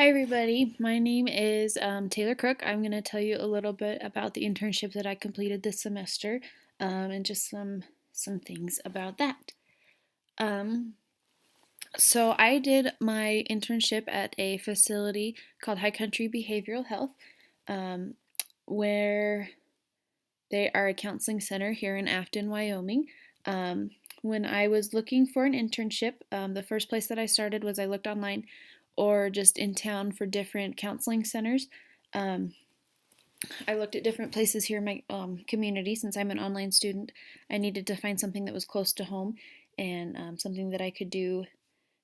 Hi, everybody. My name is Taylor Crook. I'm going to tell you a little bit about the internship that I completed this semester and just some things about that. Um, so I did my internship at a facility called High Country Behavioral Health, um, where they are a counseling center here in Afton, Wyoming. Um, when I was looking for an internship, the first place that I started was I looked online or just in town for different counseling centers. Um, I looked at different places here in my community. Since I'm an online student, I needed to find something that was close to home and something that I could do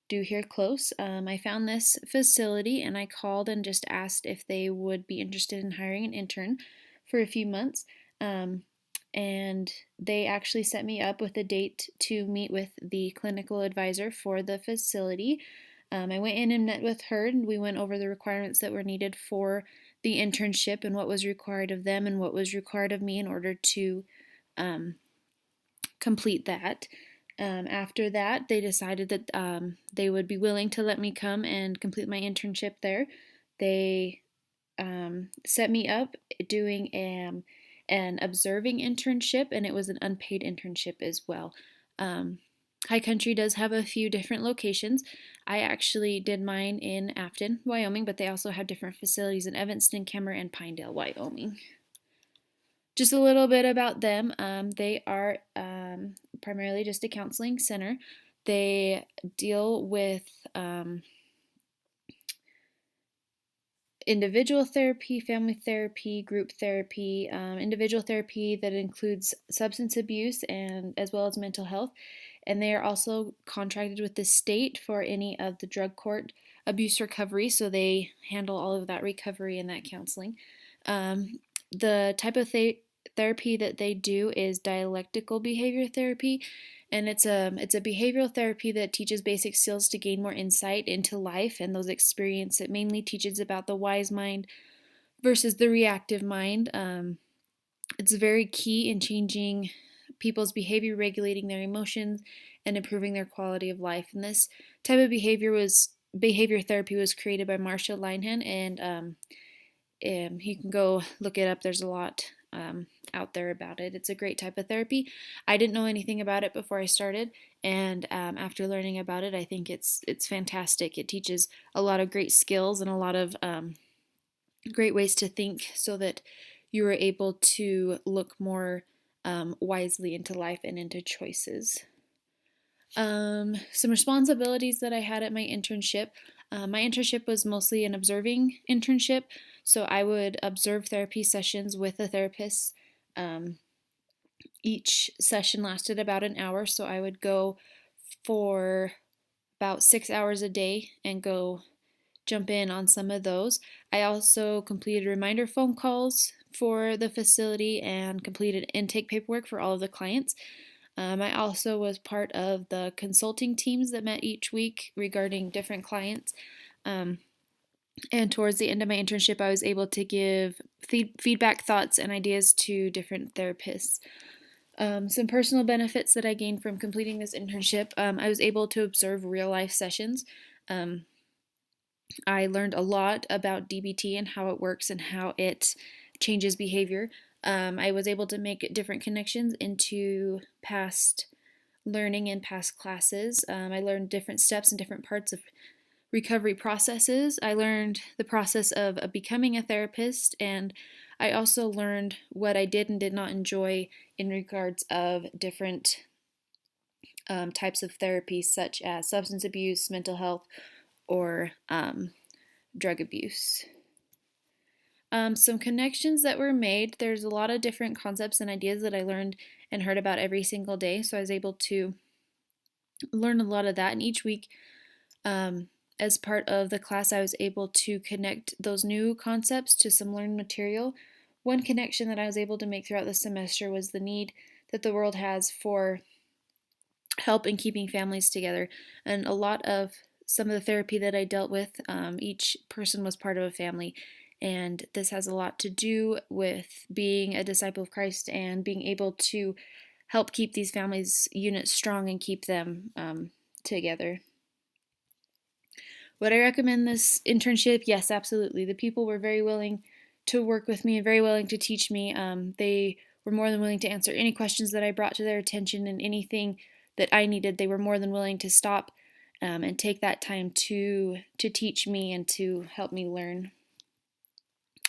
here close. I found this facility and I called and just asked if they would be interested in hiring an intern for a few months. Um, and they actually set me up with a date to meet with the clinical advisor for the facility. I went in and met with her, and we went over the requirements that were needed for the internship and what was required of them and what was required of me in order to um, complete that. After that, they decided that they would be willing to let me come and complete my internship there. They set me up doing an observing internship, and it was an unpaid internship as well. Um, High Country does have a few different locations. I actually did mine in Afton, Wyoming, but they also have different facilities in Evanston, Kemmer, and Pinedale, Wyoming. Just a little bit about them. They are primarily just a counseling center. They deal with individual therapy, family therapy, group therapy, individual therapy that includes substance abuse and as well as mental health. And they are also contracted with the state for any of the drug court abuse recovery, so they handle all of that recovery and that counseling. The type of therapy that they do is dialectical behavior therapy, and it's a behavioral therapy that teaches basic skills to gain more insight into life and those experiences. It mainly teaches about the wise mind versus the reactive mind. It's very key in changing people's behavior, regulating their emotions, and improving their quality of life. And this type of behavior therapy was created by Marsha Linehan, and you can go look it up. There's a lot out there about it. It's a great type of therapy. I didn't know anything about it before I started, and after learning about it, I think it's fantastic. It teaches a lot of great skills and a lot of great ways to think, so that you are able to look more wisely into life and into choices. Some responsibilities that I had at my internship. My internship was mostly an observing internship, so I would observe therapy sessions with a therapist. Um, each session lasted about an hour, so I would go for about 6 hours a day and go jump in on some of those. I also completed reminder phone calls for the facility and completed intake paperwork for all of the clients. I also was part of the consulting teams that met each week regarding different clients. Um, and towards the end of my internship, I was able to give feedback, thoughts, and ideas to different therapists. Some personal benefits that I gained from completing this internship: I was able to observe real life sessions. Um, I learned a lot about DBT and how it works and how it changes behavior. I was able to make different connections into past learning in past classes. I learned different steps and different parts of recovery processes. I learned the process of becoming a therapist, and I also learned what I did and did not enjoy in regards of different types of therapy, such as substance abuse, mental health, or drug abuse. Some connections that were made. There's a lot of different concepts and ideas that I learned and heard about every single day, so I was able to learn a lot of that. And each week, as part of the class, I was able to connect those new concepts to some learned material. One connection that I was able to make throughout the semester was the need that the world has for help in keeping families together. And a lot of some of the therapy that I dealt with, each person was part of a family. And this has a lot to do with being a disciple of Christ and being able to help keep these families units strong and keep them together. Would I recommend this internship? Yes, absolutely. The people were very willing to work with me and very willing to teach me. They were more than willing to answer any questions that I brought to their attention, and anything that I needed, they were more than willing to stop and take that time to teach me and to help me learn.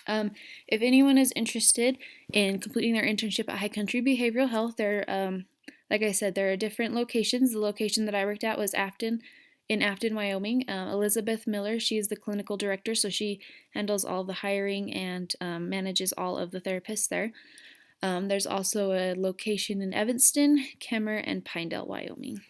If anyone is interested in completing their internship at High Country Behavioral Health, like I said, there are different locations. The location that I worked at was in Afton, Wyoming. Elizabeth Miller, she is the clinical director, so she handles all the hiring and manages all of the therapists there. There's also a location in Evanston, Kemmer, and Pinedale, Wyoming.